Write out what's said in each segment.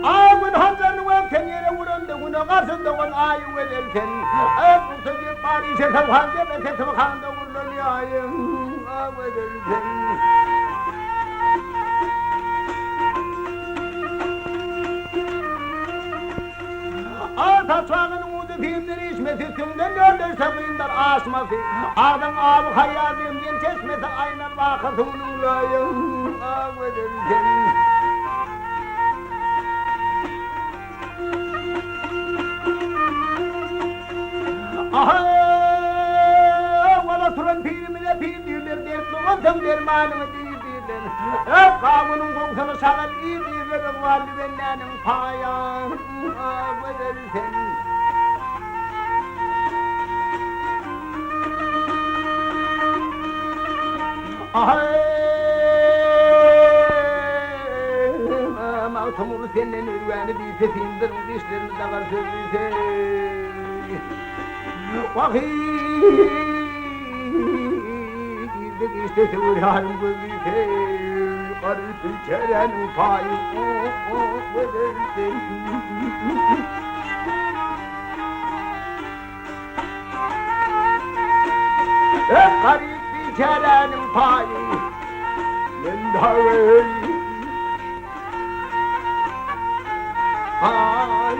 Ağın hanzarını öpken yere vurundu, bunu karşındığın ayı verirken. Öpüntü bir bari ise tavhanca ve tetavhanda vurulur yayın. Ağın verirken. Taşağın umudu filmdir içmesi, tümden gördürse buyunlar asması. Ağdan ağabı hayatım, gen çeşmesi aynen vakıtın ulayım. Ağvedirken. Aha, valla turan filmine filmdirler, dertli dermanımı değildirler. Hep kavunun kokusunu sağır iyi değildir, validenlerin payan. Ağvedirken. Mağtumur senin ürveni bir sefindir, dişlerini dağar sözlüse. Vakit girdik işte sevurarım gözlüse. Karısı çeren payı verirsin. Karısı çeren payı ben davet. Ay.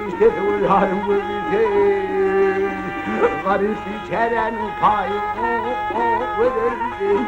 İşte uyarım bu bize. Garip içeren payı verirsin.